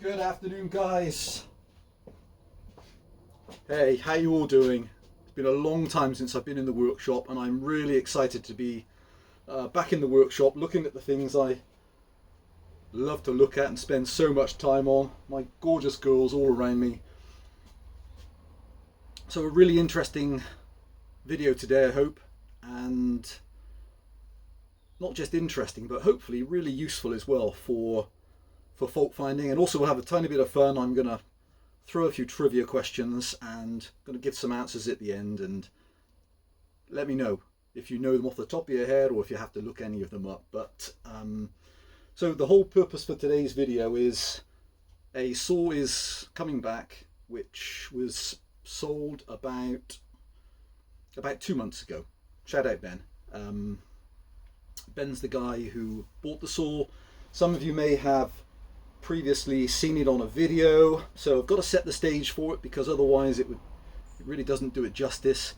Good afternoon, guys. Hey, how you all doing? It's been a long time since I've been in the workshop, and I'm really excited to be back in the workshop looking at the things I love to look at and spend so much time on. My gorgeous girls all around me. So a really interesting video today, I hope, and not just interesting, but hopefully really useful as well for fault finding. And also we'll have a tiny bit of fun. I'm going to throw a few trivia questions and going to give some answers at the end, and let me know if you know them off the top of your head or if you have to look any of them up. But so the whole purpose for today's video is a saw is coming back, which was sold about 2 months ago. Shout out Ben. Ben's the guy who bought the saw. Some of you may have previously seen it on a video, so I've got to set the stage for it because otherwise it really doesn't do it justice.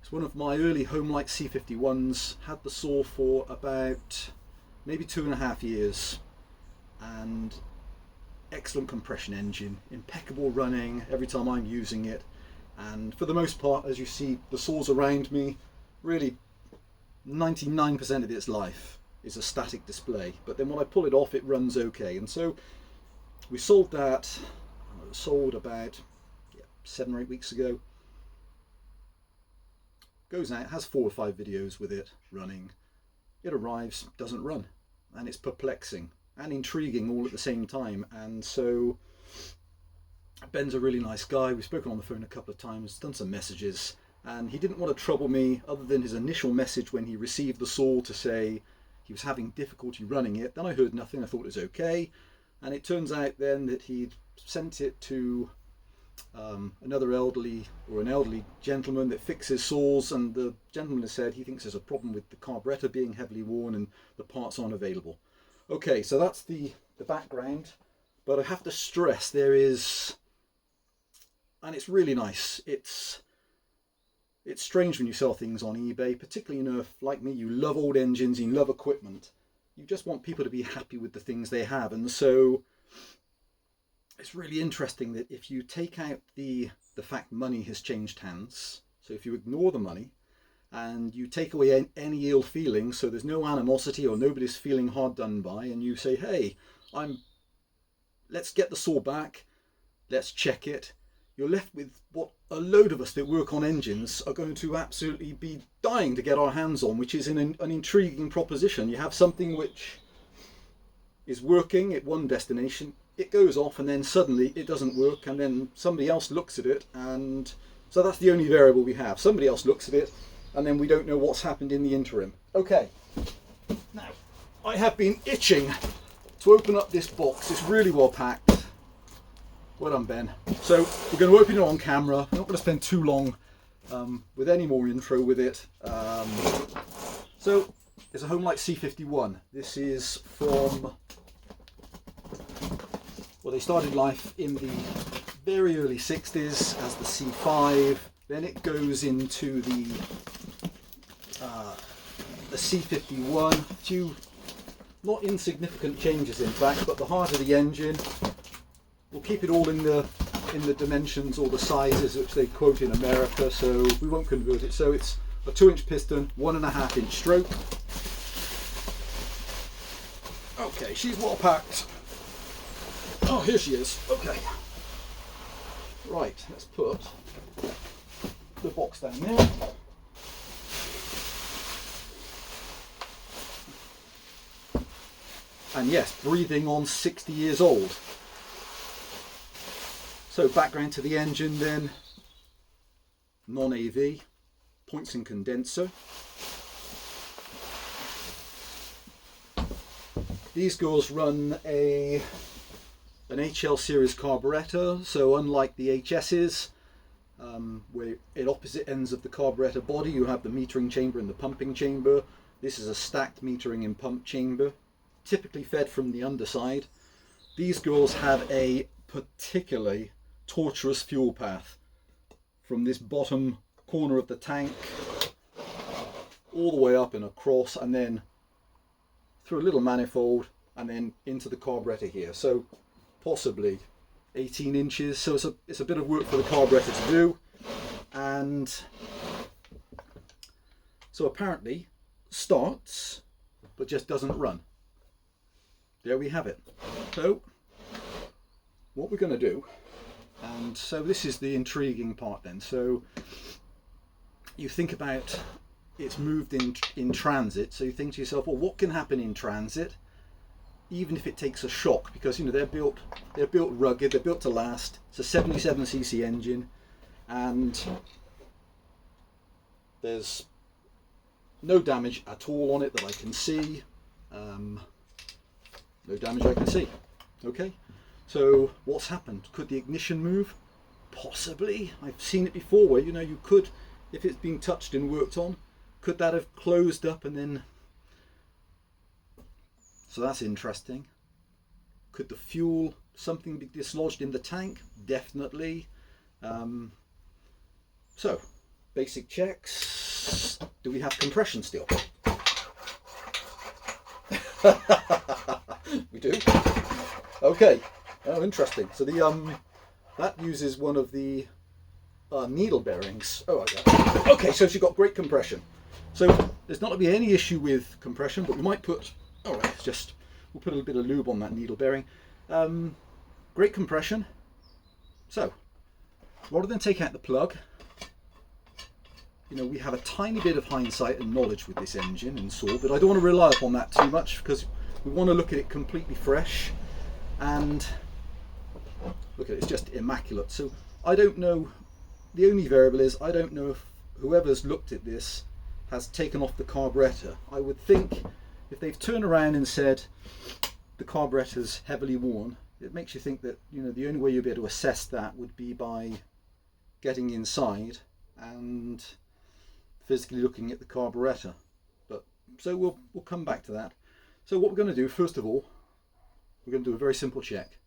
It's one of my early Homelite C51s. Had the saw for about maybe 2.5 years, and excellent compression engine, impeccable running every time I'm using it, and for the most part, as you see the saws around me, really 99% of its life is a static display, but then when I pull it off it runs okay. And so we sold that, sold about 7 or 8 weeks ago. Goes out, has 4 or 5 videos with it running. It arrives, doesn't run, and it's perplexing and intriguing all at the same time. And so Ben's a really nice guy. We've spoken on the phone a couple of times, done some messages, and he didn't want to trouble me other than his initial message when he received the saw to say he was having difficulty running it. Then I heard nothing. I thought it was okay, and it turns out then that he'd sent it to another elderly gentleman that fixes saws, and the gentleman has said he thinks there's a problem with the carburetor being heavily worn and the parts aren't available. Okay, so that's the background, but I have to stress there is, and it's really nice, it's strange when you sell things on eBay, particularly if, like me, you love old engines, you love equipment. You just want people to be happy with the things they have. And so it's really interesting that if you take out the fact money has changed hands, so if you ignore the money and you take away any ill feeling, so there's no animosity or nobody's feeling hard done by, and you say, hey, let's get the saw back, let's check it, you're left with what a load of us that work on engines are going to absolutely be dying to get our hands on, which is an intriguing proposition. You have something which is working at one destination, it goes off, and then suddenly it doesn't work, and then somebody else looks at it, and so that's the only variable we have. Somebody else looks at it, and then we don't know what's happened in the interim. Okay, now I have been itching to open up this box. It's really well packed. Well done, Ben. So we're going to open it on camera. I'm not going to spend too long with any more intro with it. So it's a Homelite C51. This is from, well, they started life in the very early 60s as the C5. Then it goes into the C51. A few not insignificant changes, in fact, but the heart of the engine. We'll keep it all in the dimensions or the sizes which they quote in America, so we won't convert it. So it's a 2-inch piston, 1.5-inch stroke. Okay, she's well packed. Oh, here she is. Okay. Right, let's put the box down there. And yes, breathing on 60 years old. So background to the engine then, non-AV, points and condenser. These girls run an HL series carburetor, so unlike the HS's, where at opposite ends of the carburetor body you have the metering chamber and the pumping chamber, this is a stacked metering and pump chamber, typically fed from the underside. These girls have a particularly tortuous fuel path from this bottom corner of the tank all the way up and across, and then through a little manifold and then into the carburetor here. So possibly 18 inches. So it's a bit of work for the carburetor to do. And so apparently starts, but just doesn't run. There we have it. So what we're going to do, and so this is the intriguing part then. So you think about it's moved in transit, so you think to yourself, well, what can happen in transit, even if it takes a shock? Because you know they're built rugged, they're built to last. It's a 77cc engine, and there's no damage at all on it that I can see. No damage I can see. Okay, so what's happened? Could the ignition move? Possibly. I've seen it before where, you know, you could, if it's been touched and worked on, could that have closed up and then... So that's interesting. Could the fuel, something be dislodged in the tank? Definitely. So, basic checks. Do we have compression still? We do. Okay. Oh, interesting. So the that uses one of the needle bearings. Oh, okay. Okay, so she's got great compression. So there's not going to be any issue with compression, but we might put. All right, we'll put a little bit of lube on that needle bearing. Great compression. So rather than take out the plug, you know, we have a tiny bit of hindsight and knowledge with this engine and saw, but I don't want to rely upon that too much because we want to look at it completely fresh. And look at it, it's just immaculate. So I don't know, the only variable is I don't know if whoever's looked at this has taken off the carburetor. I would think if they've turned around and said the carburetor's heavily worn, it makes you think that, you know, the only way you'll be able to assess that would be by getting inside and physically looking at the carburetor. But so we'll come back to that. So what we're going to do, first of all, we're going to do a very simple check.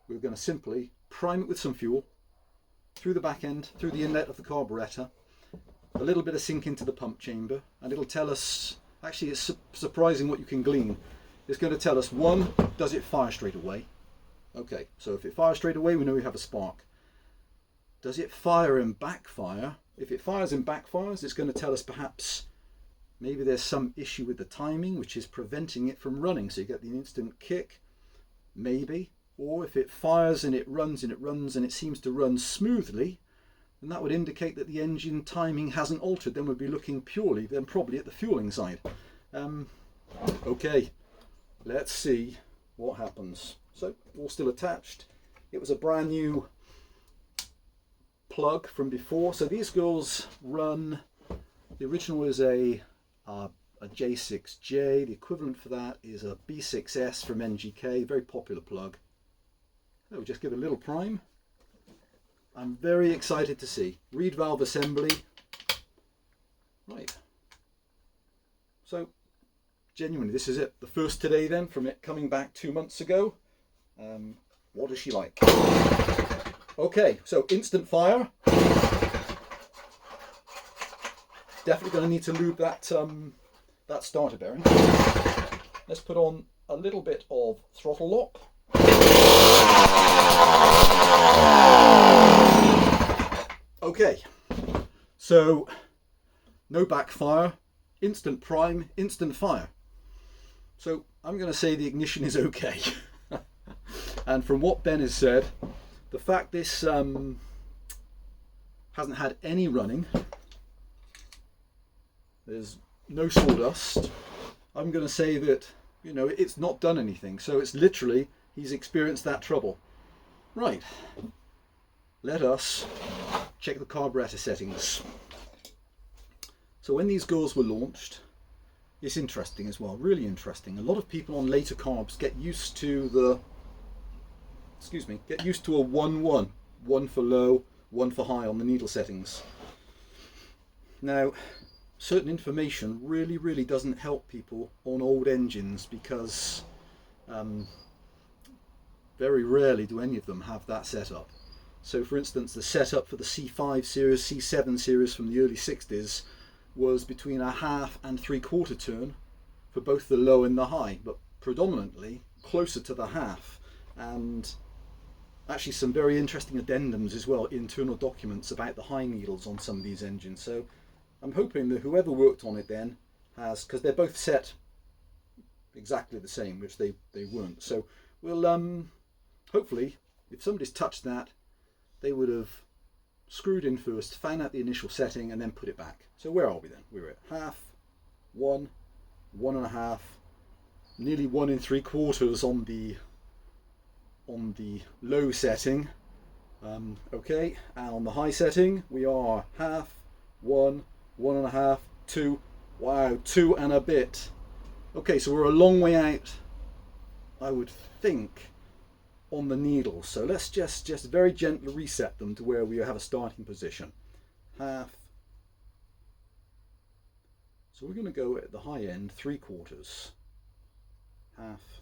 We're going to simply prime it with some fuel through the back end, through the inlet of the carburetor, a little bit of sink into the pump chamber, and it'll tell us, actually it's surprising what you can glean. It's going to tell us, one, does it fire straight away? Okay, so if it fires straight away, we know we have a spark. Does it fire and backfire? If it fires and backfires, it's going to tell us perhaps maybe there's some issue with the timing which is preventing it from running, so you get the instant kick, maybe. Or if it fires and it runs and it runs and it seems to run smoothly, then that would indicate that the engine timing hasn't altered. Then we'd be looking purely, then probably at the fueling side. Okay, let's see what happens. So, all still attached. It was a brand new plug from before. So these girls run, the original was a J6J. The equivalent for that is a B6S from NGK, very popular plug. So we'll just give it a little prime. I'm very excited to see. Reed valve assembly. Right. So, genuinely, this is it. The first today then, from it coming back 2 months ago. What is she like? Okay, so instant fire. Definitely going to need to lube that, that starter bearing. Let's put on a little bit of throttle lock. Okay, so no backfire, instant prime, instant fire. So I'm going to say the ignition is okay. And from what Ben has said, the fact this hasn't had any running, there's no sawdust, I'm going to say that, you know, it's not done anything. So it's literally, he's experienced that trouble. Right, let us check the carburetor settings. So when these girls were launched, it's interesting as well, really interesting. A lot of people on later carbs get used to the, get used to a 1-1, 1 for low, 1 for high on the needle settings. Now, certain information really doesn't help people on old engines because very rarely do any of them have that setup. So for instance, the setup for the C5 series, C7 series from the early 60s was between a 1/2 and 3/4 turn for both the low and the high, but predominantly closer to the 1/2. and actually some very interesting addendums as well, internal documents about the high needles on some of these engines. So I'm hoping that whoever worked on it then has, because they're both set exactly the same, which they weren't. So we'll hopefully, if somebody's touched that, they would have screwed in first, found out the initial setting, and then put it back. So where are we then? We're at half, 1, 1.5, nearly 1 3/4 on the low setting. Okay, and on the high setting we are half, 1, 1.5, 2. Wow, 2 and a bit. Okay, so we're a long way out, I would think, on the needles. So let's just very gently reset them to where we have a starting position. Half. So we're going to go at the high end 3/4. Half,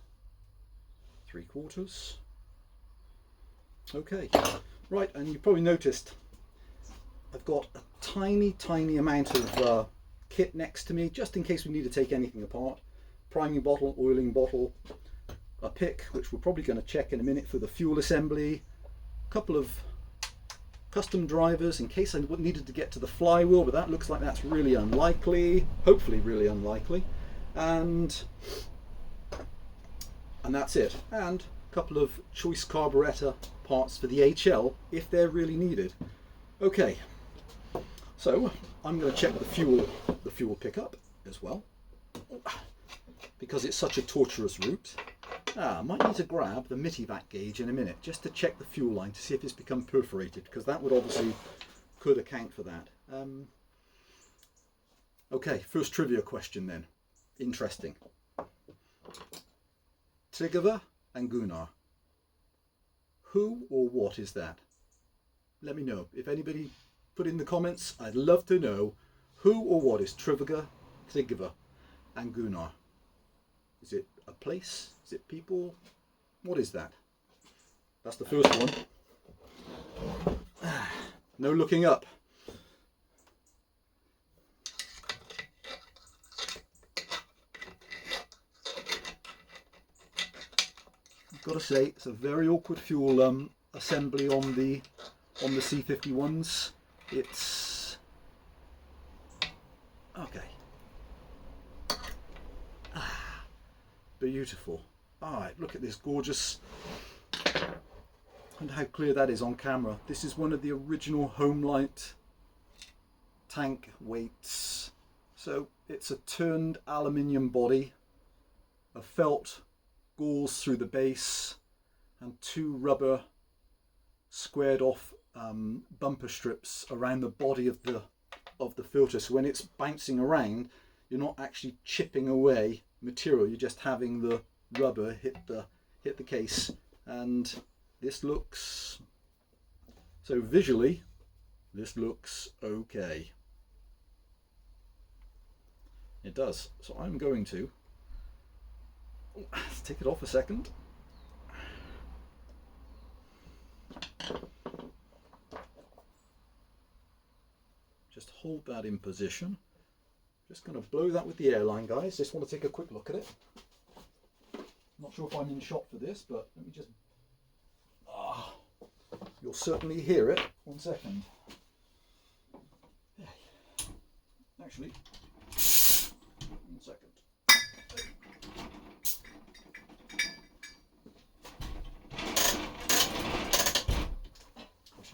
3/4. Okay, right, and you probably noticed I've got a tiny amount of kit next to me, just in case we need to take anything apart. Priming bottle, oiling bottle, a pick, which we're probably going to check in a minute for the fuel assembly, a couple of custom drivers in case I needed to get to the flywheel, but that looks like that's really unlikely, hopefully really unlikely, and that's it. And a couple of choice carburetor parts for the HL if they're really needed. Okay, so I'm going to check the fuel pickup as well, because it's such a torturous route. I might need to grab the Mitivac gauge in a minute just to check the fuel line to see if it's become perforated, because that would obviously could account for that. Okay, first trivia question then. Interesting. Trigger and Gunnar. Who or what is that? Let me know. If anybody put in the comments, I'd love to know who or what is Trigger and Gunnar. Is it a place? Is it people? What is that? That's the first one. No looking up. I've got to say, it's a very awkward fuel assembly on the C51s. It's okay. Beautiful. Alright, look at this gorgeous, and how clear that is on camera. This is one of the original Homelite tank weights. So it's a turned aluminium body, a felt gauze through the base, and 2 rubber squared off bumper strips around the body of the filter. So when it's bouncing around, you're not actually chipping away material, you're just having the rubber hit the case. And this looks, so visually this looks okay. It does. So I'm going to take it off a second. Just hold that in position. Just going to blow that with the airline, guys. Just want to take a quick look at it. Not sure if I'm in shot for this, but let me just... you'll certainly hear it. 1 second. Actually, 1 second.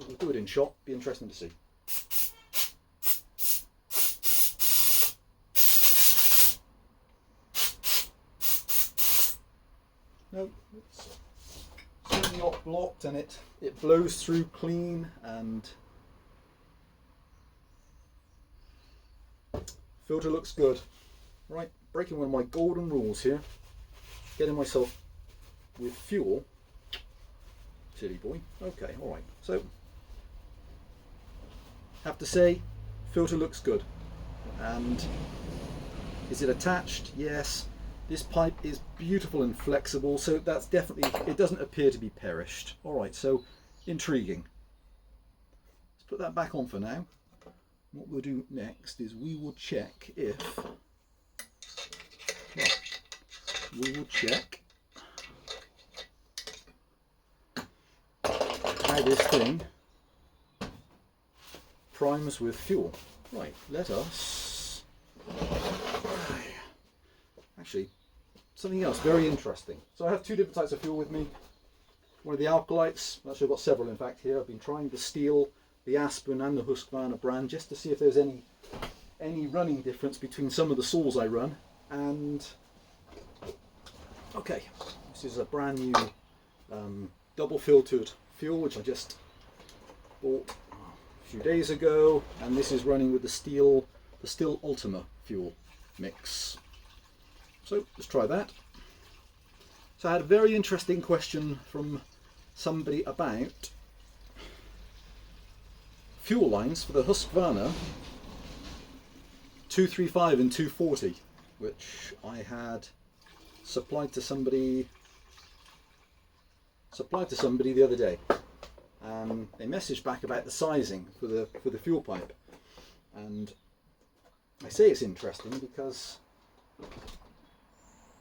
We'll do it in shot. Be interesting to see. No, it's certainly not blocked, and it blows through clean, and filter looks good. Right, breaking one of my golden rules here, getting myself with fuel. Silly boy. Okay, all right. So, have to say, filter looks good. And is it attached? Yes. This pipe is beautiful and flexible, so that's definitely, it doesn't appear to be perished. All right, so intriguing. Let's put that back on for now. What we'll do next is we will check if, well, we will check how this thing primes with fuel. Right, let us... Actually, something else very interesting. So I have two different types of fuel with me. One of the alkalites, actually I've got several in fact here. I've been trying to steal the Aspen and the Husqvarna brand just to see if there's any running difference between some of the saws I run. And okay, this is a brand new double filtered fuel which I just bought a few days ago, and this is running with the Stihl Ultima fuel mix. So let's try that. So I had a very interesting question from somebody about fuel lines for the Husqvarna 235 and 240, which I had supplied to somebody the other day. They messaged back about the sizing for the fuel pipe, and I say it's interesting because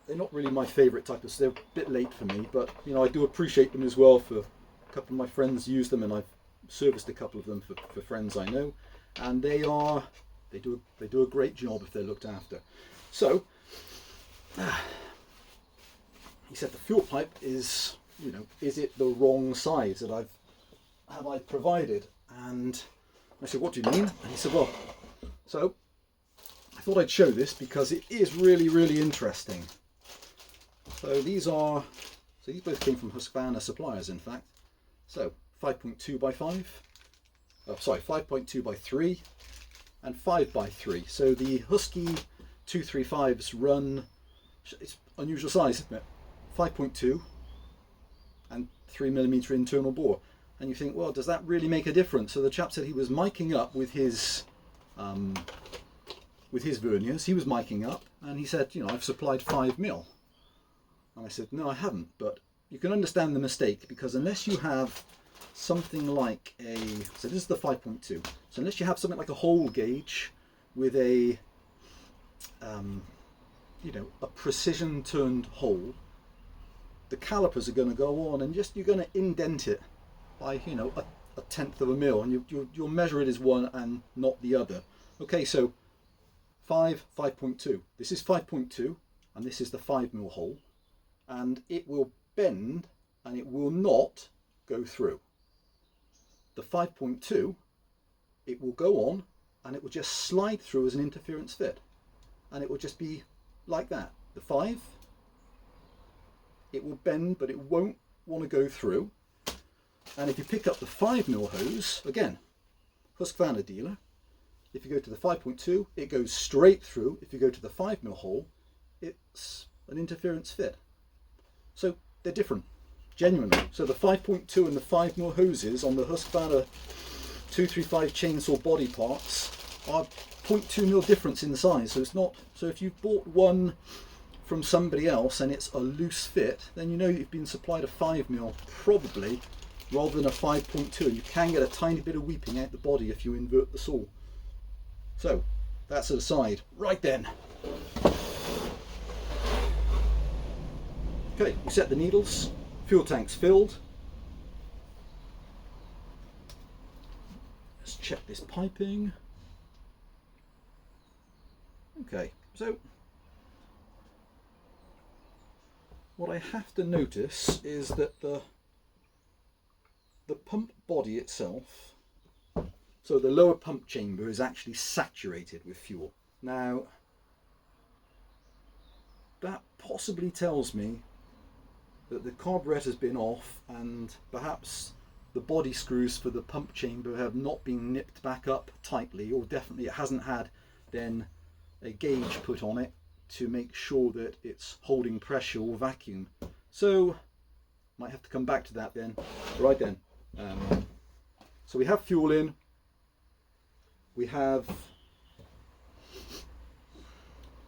they're not really my favourite type of. They're a bit late for me, but you know I do appreciate them as well. For a couple of my friends use them, and I've serviced a couple of them for friends I know, and they do a great job if they're looked after. So he said the fuel pipe is, you know, is it the wrong size that have I provided? And I said, what do you mean? And he said, well, so I thought I'd show this because it is really, really interesting. So these both came from Husqvarna suppliers, in fact. So 5.2 by 5, 5.2 by 3, and 5 by 3. So the Husky 235s run, it's unusual size, isn't it? 5.2 and 3mm internal bore. And you think, well, does that really make a difference? So the chap said he was miking up with his verniers. He was miking up, and he said, you know, I've supplied 5mm. And I said, no, I haven't. But you can understand the mistake, because unless you have something like so this is the 5.2. So unless you have something like a hole gauge with a, you know, a precision turned hole, the calipers are going to go on and you're going to indent it by, you know, a 1/10 of a mil, and you'll measure it as one and not the other. Okay, so 5.2. This is 5.2, and this is the 5mm hole, and it will bend and it will not go through. The 5.2, it will go on and it will just slide through as an interference fit, and it will just be like that. The 5, it will bend but it won't want to go through. And if you pick up the 5mm hose, again, Husqvarna dealer, if you go to the 5.2, it goes straight through. If you go to the 5mm hole, it's an interference fit. So they're different, genuinely. So the 5.2 and the 5mm hoses on the Husqvarna 235 chainsaw body parts are 0.2mm difference in size. So it's not. So if you've bought one from somebody else and it's a loose fit, then you know you've been supplied a 5mm probably, rather than a 5.2. You can get a tiny bit of weeping out the body if you invert the saw. So that's an aside. Right then. Okay, we set the needles. Fuel tank's filled. Let's check this piping. Okay, so what I have to notice is that the pump body itself, so the lower pump chamber, is actually saturated with fuel. Now that possibly tells me that the carburetor's been off, and perhaps the body screws for the pump chamber have not been nipped back up tightly, or definitely it hasn't had then a gauge put on it to make sure that it's holding pressure or vacuum. So might have to come back to that then. Right then. So we have fuel in, we have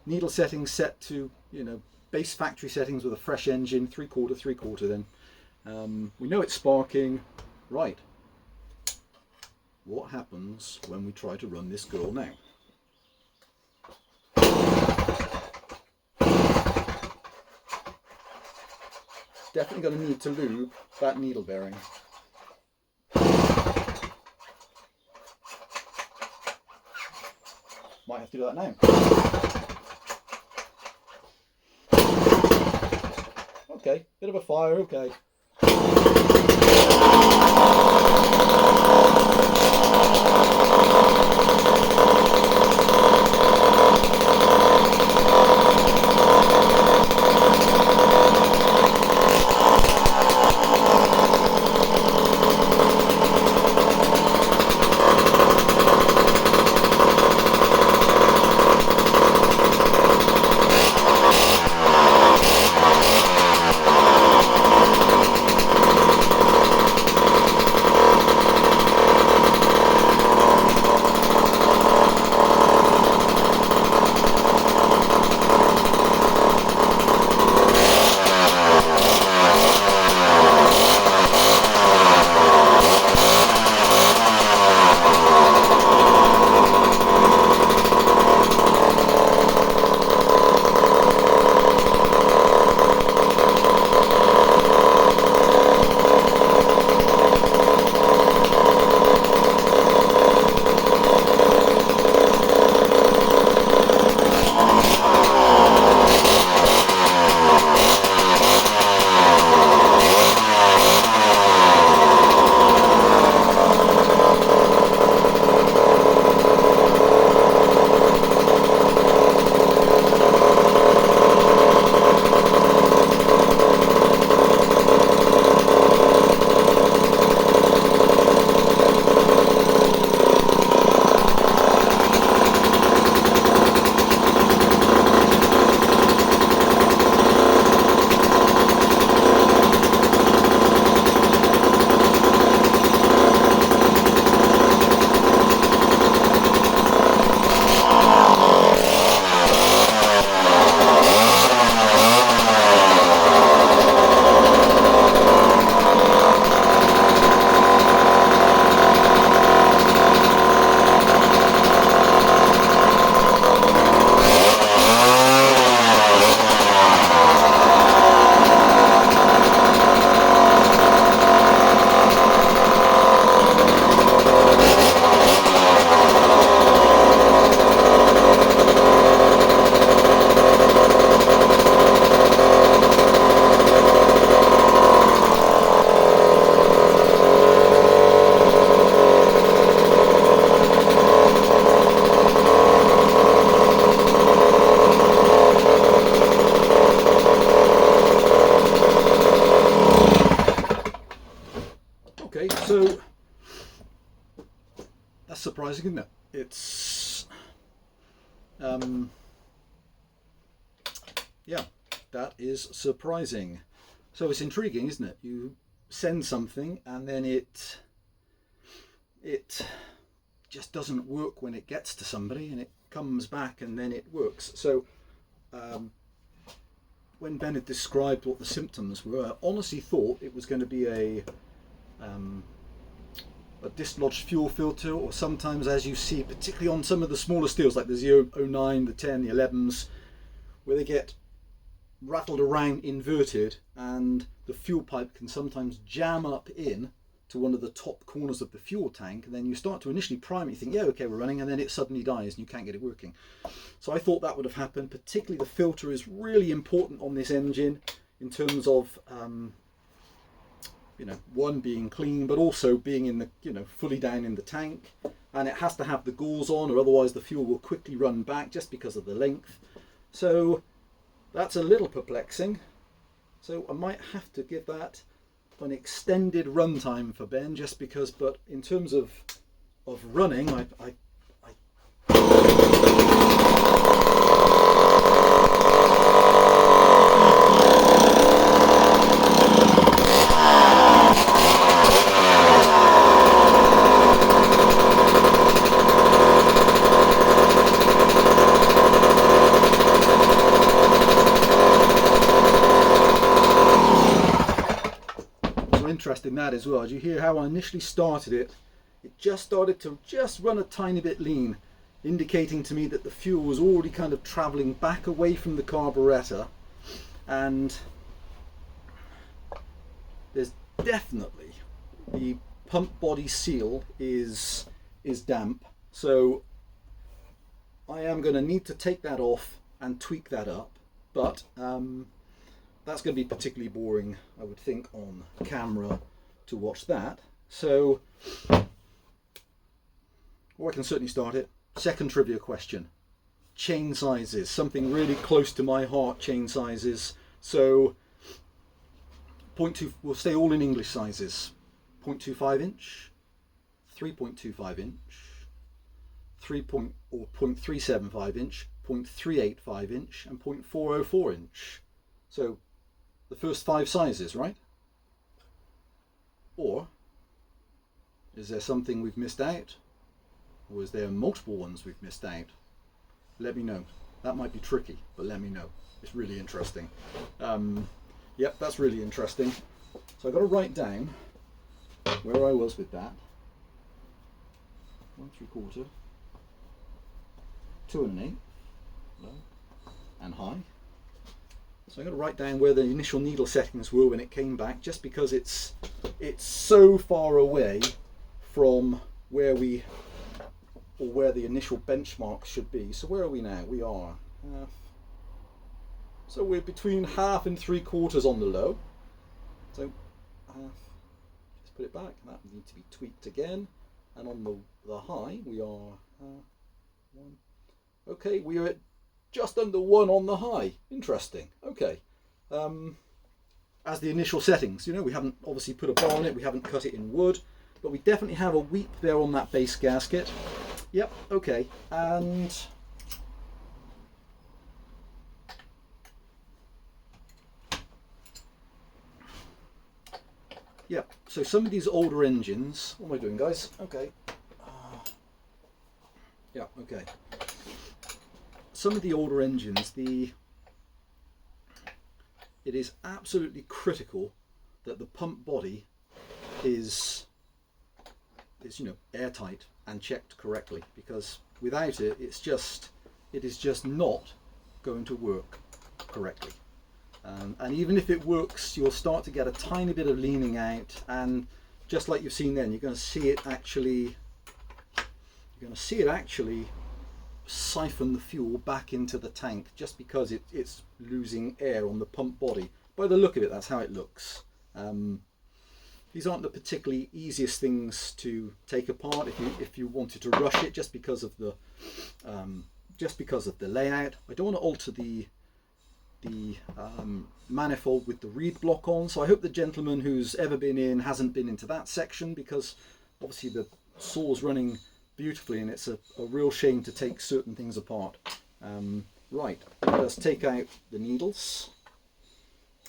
needle settings set to, you know, base factory settings with a fresh engine, 3/4 then. We know it's sparking. Right, what happens when we try to run this girl now? Definitely going to need to lube that needle bearing. to do that now. Okay, bit of a fire, okay. So that's surprising, isn't it? It's yeah, that is surprising. So it's intriguing, isn't it? You send something and then it just doesn't work when it gets to somebody, and it comes back and then it works. So when Ben had described what the symptoms were, I honestly thought it was going to be a dislodged fuel filter, or sometimes, as you see, particularly on some of the smaller steels like the 009, the 10, the 11s, where they get rattled around inverted and the fuel pipe can sometimes jam up in to one of the top corners of the fuel tank, and then you start to initially prime it, you think, yeah, okay, we're running, and then it suddenly dies and you can't get it working. So I thought that would have happened. Particularly the filter is really important on this engine in terms of you know, one, being clean, but also being in the, you know, fully down in the tank, and it has to have the gauze on, or otherwise the fuel will quickly run back just because of the length. So that's a little perplexing. So I might have to give that an extended run time for Ben, just because. But in terms of running, I interested in that as well. Did you hear how I initially started it? It just started to run a tiny bit lean, indicating to me that the fuel was already kind of traveling back away from the carburetor, and there's definitely the pump body seal is damp. So I am going to need to take that off and tweak that up, but that's going to be particularly boring, I would think, on camera to watch that. So, or I can certainly start it. Second trivia question. Chain sizes, something really close to my heart, chain sizes. So, 0.2, we'll stay all in English sizes. 0.25 inch, 3.25 inch, 0.375 inch, 0.385 inch, and 0.404 inch. So, the first 5 sizes, right? Or is there something we've missed out? Or is there multiple ones we've missed out? Let me know. That might be tricky, but let me know. It's really interesting. Yep, that's really interesting. So I've got to write down where I was with that. 1 3/4, 2 1/8, low and high. So I'm going to write down where the initial needle settings were when it came back, just because it's so far away from where the initial benchmark should be. So where are we now? We are so we're between 1/2 and 3/4 on the low. So just put it back. That needs to be tweaked again. And on the high, we are 1. Okay, we are at just under 1 on the high. Interesting. Okay. As the initial settings, you know, we haven't obviously put a bar on it, we haven't cut it in wood, but we definitely have a weep there on that base gasket. Yep, okay. And yeah, so some of these older engines, what am I doing, guys? Okay. Yeah, okay. Some of the older engines, it is absolutely critical that the pump body is you know, airtight and checked correctly, because without it, it is just not going to work correctly. And even if it works, you'll start to get a tiny bit of leaning out, and just like you've seen then, you're going to see it actually siphon the fuel back into the tank, just because it's losing air on the pump body. By the look of it, that's how it looks. These aren't the particularly easiest things to take apart if you wanted to rush it, just because of the layout. I don't want to alter the manifold with the reed block on, so I hope the gentleman who's ever been in hasn't been into that section, because obviously the saw's running beautifully and it's a real shame to take certain things apart. Right, let's take out the needles.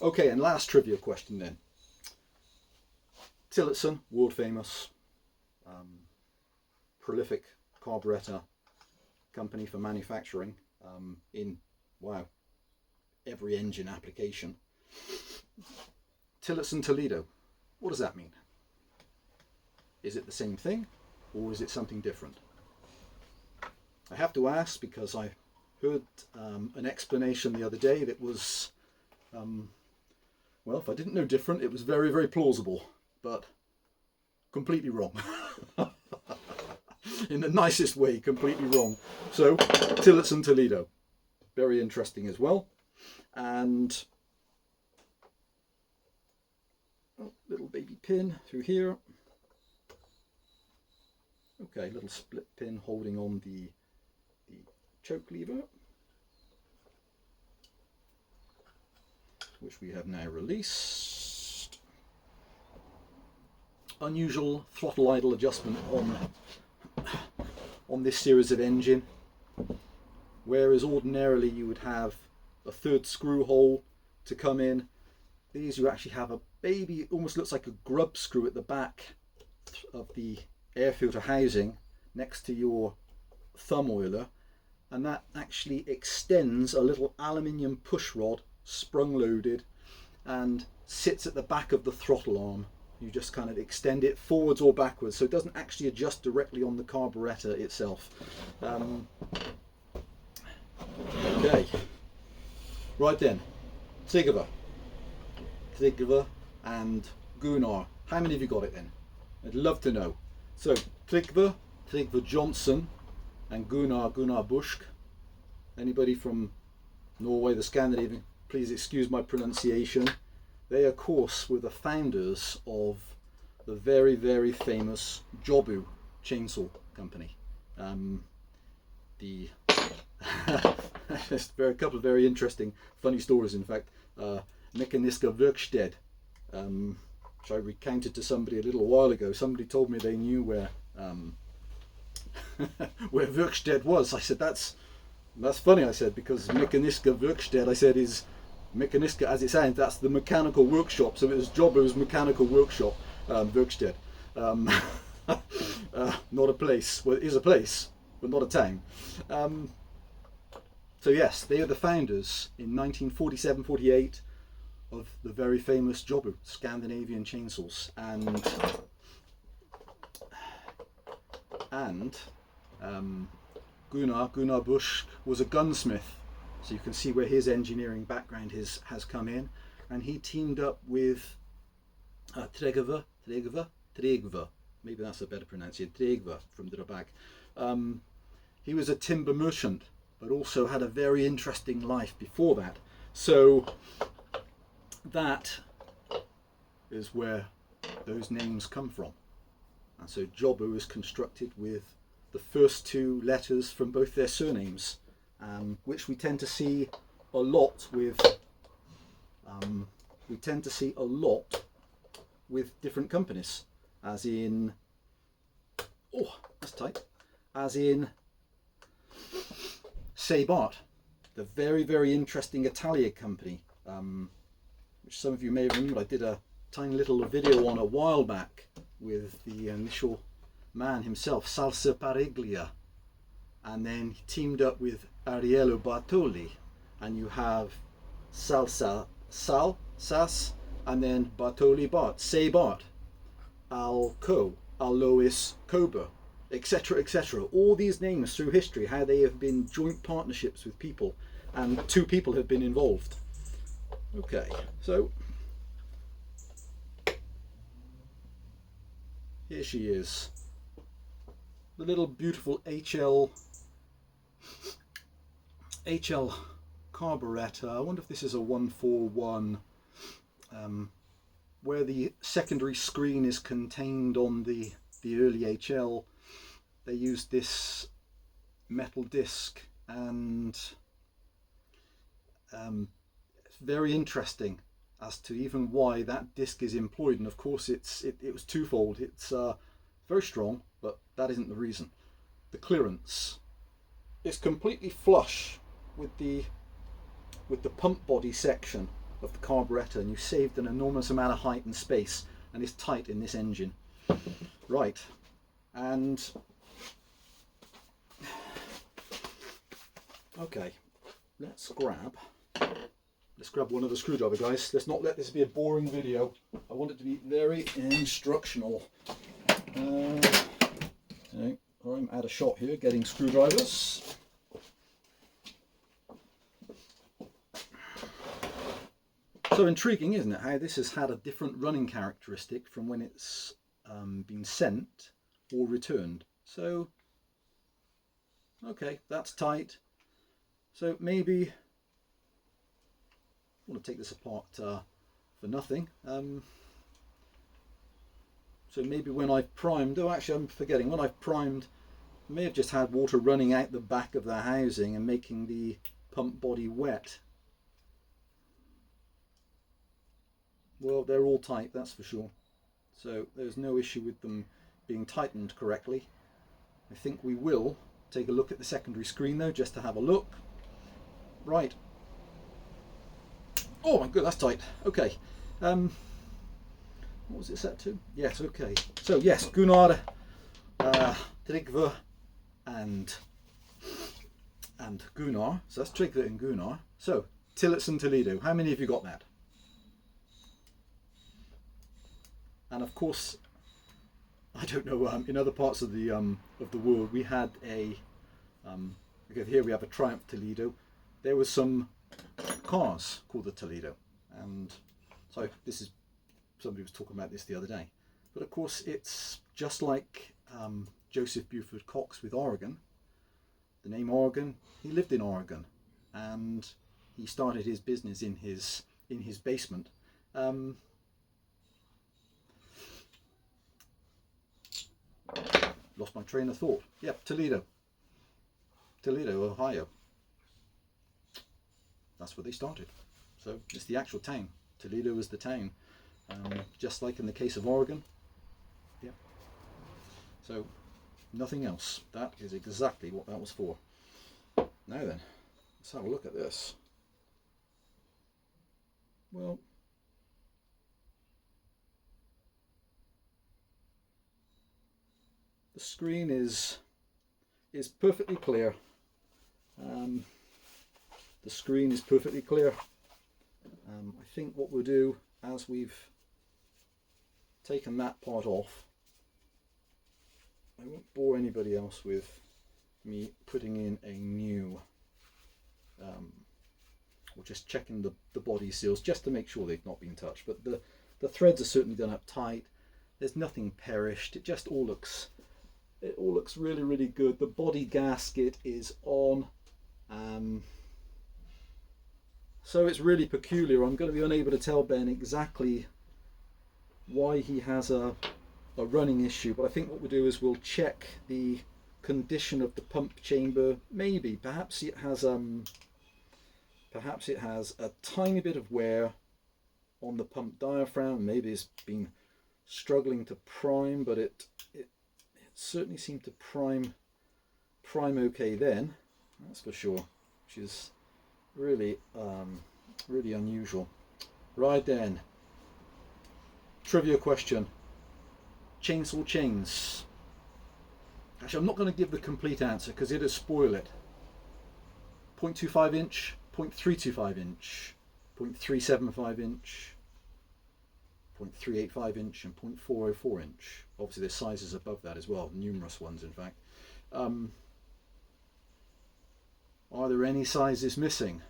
Okay, and last trivia question then. Tillotson, world famous, prolific carburetor company for manufacturing in, wow, every engine application. Tillotson Toledo, what does that mean? Is it the same thing, or is it something different? I have to ask because I heard an explanation the other day that was, well, if I didn't know different, it was very, very plausible, but completely wrong. In the nicest way, completely wrong. So, Tillotson Toledo, very interesting as well. And little baby pin through here. Okay, little split pin holding on the choke lever, which we have now released. Unusual throttle idle adjustment on this series of engine, whereas ordinarily you would have a third screw hole to come in. These you actually have a baby, it almost looks like a grub screw at the back of the air filter housing next to your thumb oiler, and that actually extends a little aluminium push rod, sprung loaded, and sits at the back of the throttle arm. You just kind of extend it forwards or backwards, so it doesn't actually adjust directly on the carburetor itself. Okay, right then, Trygve and Gunnar. How many of you got it then? I'd love to know. So Trygve Johnson and Gunnar Busk. Anybody from Norway, the Scandinavian, please excuse my pronunciation. They, of course, were the founders of the very, very famous Jobu chainsaw company. Just a couple of very interesting, funny stories, in fact. Mekaniska Werkstedt, which I recounted to somebody a little while ago. Somebody told me they knew where where Werkstedt was. I said, that's funny, I said, because Mekaniska Werkstedt, I said, is Mekaniska as it sounds, that's the mechanical workshop. So it was Jobu's mechanical workshop, Werkstedt. Not a place. Well, it is a place, but not a town. So yes, they are the founders in 1947-48 of the very famous Jobu Scandinavian chainsaws, and Gunnar Busk was a gunsmith, so you can see where his engineering background has come in, and he teamed up with Tregve, maybe that's a better pronunciation, Tregve from Drabag. He was a timber merchant, but also had a very interesting life before that. So that is where those names come from. And so Jobu is constructed with the first two letters from both their surnames, which we tend to see a lot with different companies, as in, oh, that's tight, as in Seibart, the very, very interesting Italian company, which some of you may remember I did a tiny little video on a while back with the initial man himself, Salsa Pariglia, and then he teamed up with Ariello Bartoli, and you have Sas, and then Bartoli Bart, Seibart, Alco, Alois Kober, etc., etc. All these names through history, how they have been joint partnerships with people, and two people have been involved. Okay, so here she is, the little beautiful HL Carburetor. I wonder if this is a 141, where the secondary screen is contained on the early HL. They used this metal disc, and it's very interesting as to even why that disc is employed. And of course it was twofold. It's very strong, but that isn't the reason. The clearance is completely flush with the pump body section of the carburetor, and you saved an enormous amount of height and space, and it's tight in this engine. Right, and okay, let's grab one of the screwdriver, guys. Let's not let this be a boring video. I want it to be very instructional. Okay, I'm out of shot here getting screwdrivers. So intriguing, isn't it, how this has had a different running characteristic from when it's been sent or returned. So okay, that's tight. So maybe I want to take this apart for nothing. So maybe when I've primed, oh actually I'm forgetting, when I've primed, I may have just had water running out the back of the housing and making the pump body wet. Well, they're all tight, that's for sure. So there's no issue with them being tightened correctly. I think we will take a look at the secondary screen though, just to have a look. Right. Oh my god, that's tight. Okay. What was it set to? Yes, okay. So yes, Gunnar, Tregve, and Gunnar. So that's Tregve and Gunnar. So Tillotson Toledo. How many of you got that? And of course, I don't know. In other parts of the world, we had a. Okay, here we have a Triumph Toledo. There was some cars called the Toledo, and so this is, somebody was talking about this the other day. But of course, it's just like Joseph Buford Cox with Oregon. the name Oregon. He lived in Oregon, and he started his business in his basement. Lost my train of thought. Yep, Toledo, Ohio. That's where they started. So it's the actual town. Toledo is the town, just like in the case of Oregon. Yep. So nothing else. That is exactly what that was for. Now then, let's have a look at this. Well, the screen is perfectly clear. The screen is perfectly clear. I think what we'll do, as we've taken that part off, I won't bore anybody else with me putting in a new, or just checking the body seals just to make sure they've not been touched. But the threads are certainly done up tight. There's nothing perished. It just all looks really, really good. The body gasket is on. So it's really peculiar. I'm going to be unable to tell Ben exactly why he has a running issue, but I think what we'll do is we'll check the condition of the pump chamber. Perhaps it has a tiny bit of wear on the pump diaphragm. Maybe it's been struggling to prime, but it certainly seemed to prime okay then, that's for sure, which is really really unusual. Right then, trivia question: chainsaw chains. Actually, I'm not going to give the complete answer because it'll spoil it. 0.25 inch, 0.325 inch, 0.375 inch, 0.385 inch and 0.404 inch. Obviously there's sizes above that as well, numerous ones in fact. Are there any sizes missing?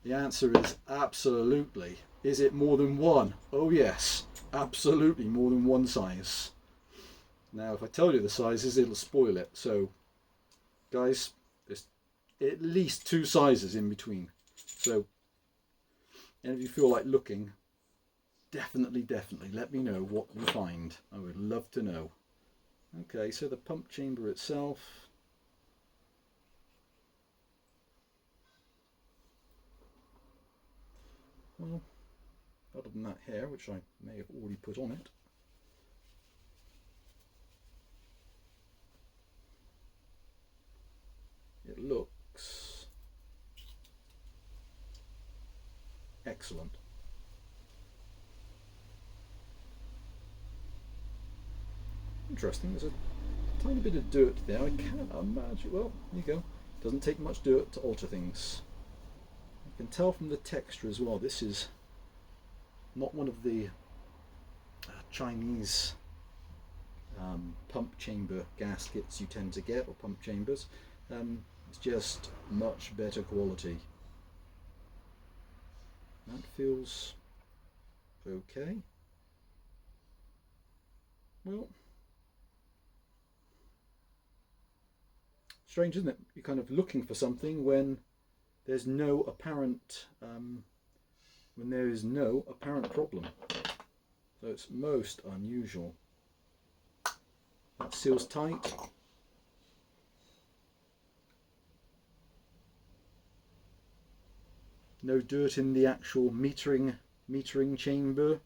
The answer is absolutely. Is it more than one? Oh yes, absolutely more than one size. Now if I tell you the sizes, it'll spoil it. So guys, there's at least 2 sizes in between. So and if you feel like looking, definitely let me know what you find. I would love to know. Okay, so the pump chamber itself. Well, other than that hair, which I may have already put on it, it looks excellent. Interesting, there's a tiny bit of dirt there. I can't imagine. Well, there you go. Doesn't take much dirt to alter things. You can tell from the texture as well, this is not one of the Chinese pump chamber gaskets you tend to get, or pump chambers. It's just much better quality. That feels okay. Well, strange, isn't it? You're kind of looking for something when there's no apparent problem. So it's most unusual. That seals tight. No dirt in the actual metering chamber.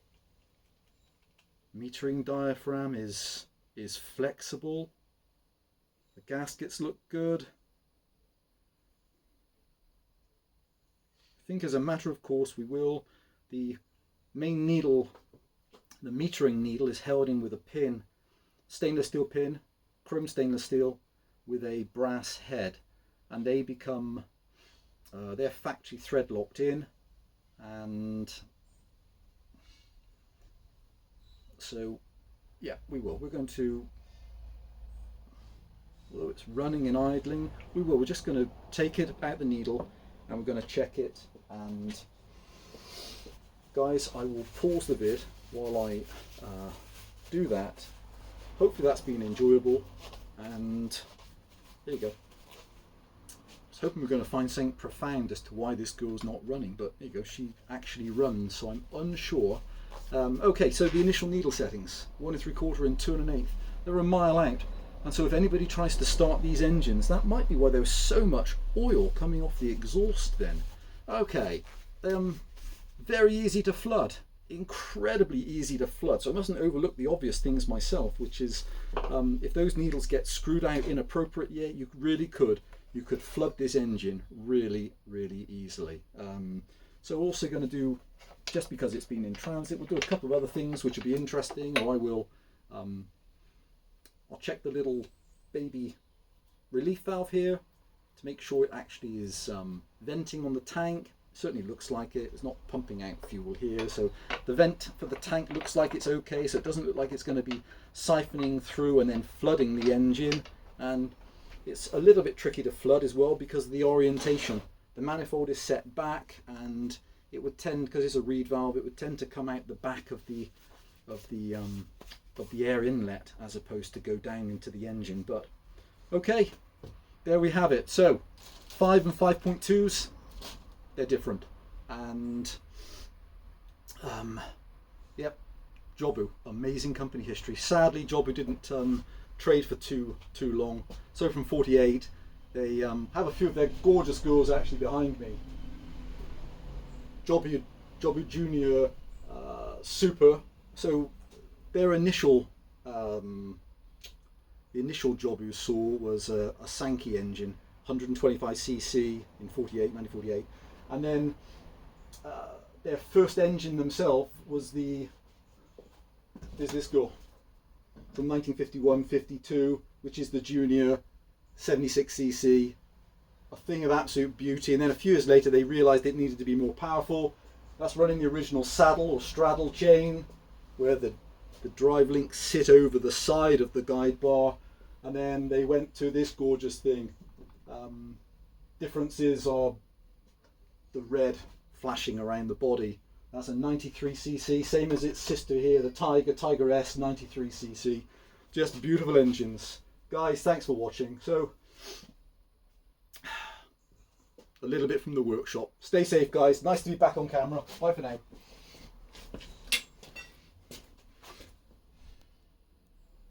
Metering diaphragm is flexible. The gaskets look good. I think as a matter of course the main needle, the metering needle, is held in with a pin, stainless steel pin, chrome stainless steel with a brass head, and they become they're factory thread locked in, and so yeah, we're going to, although it's running and idling, we're just going to take it out the needle and we're going to check it. And guys, I will pause the vid while I do that. Hopefully that's been enjoyable, and there you go. was hoping we were going to find something profound as to why this girl's not running, but there you go, she actually runs, so I'm unsure. Okay, so the initial needle settings, 1 3/4 and 2 1/8. They're a mile out, and so if anybody tries to start these engines, that might be why there was so much oil coming off the exhaust then. Okay, very easy to flood, incredibly easy to flood, so I mustn't overlook the obvious things myself, which is if those needles get screwed out inappropriately, yeah, you really could. You could flood this engine really, really easily. So we're also going to do, just because it's been in transit, we'll do a couple of other things which will be interesting, or I will, I'll check the little baby relief valve here to make sure it actually is venting on the tank. Certainly looks like it. It's not pumping out fuel here, so the vent for the tank looks like it's okay, so it doesn't look like it's going to be siphoning through and then flooding the engine. And it's a little bit tricky to flood as well because of the orientation. The manifold is set back, and it would tend, because it's a reed valve, it would tend to come out the back of the air inlet as opposed to go down into the engine. But okay, there we have it. So 5 and 5.2s, they're different, and yep, Jobu, amazing company history. Sadly, Jobu didn't trade for too long. So from 48, they have a few of their gorgeous girls actually behind me. Jobu Junior Super. So their initial the initial Jobu saw was a Sankey engine, 125cc in 1948, and then their first engine themselves was this girl from 1951-52, which is the Junior 76cc, a thing of absolute beauty. And then a few years later they realized it needed to be more powerful. That's running the original saddle or straddle chain, where the drive links sit over the side of the guide bar, and then they went to this gorgeous thing. Differences are the red flashing around the body. That's a 93cc, same as its sister here, the Tiger S, 93cc. Just beautiful engines. Guys, thanks for watching. So, a little bit from the workshop. Stay safe, guys. Nice to be back on camera. Bye for now.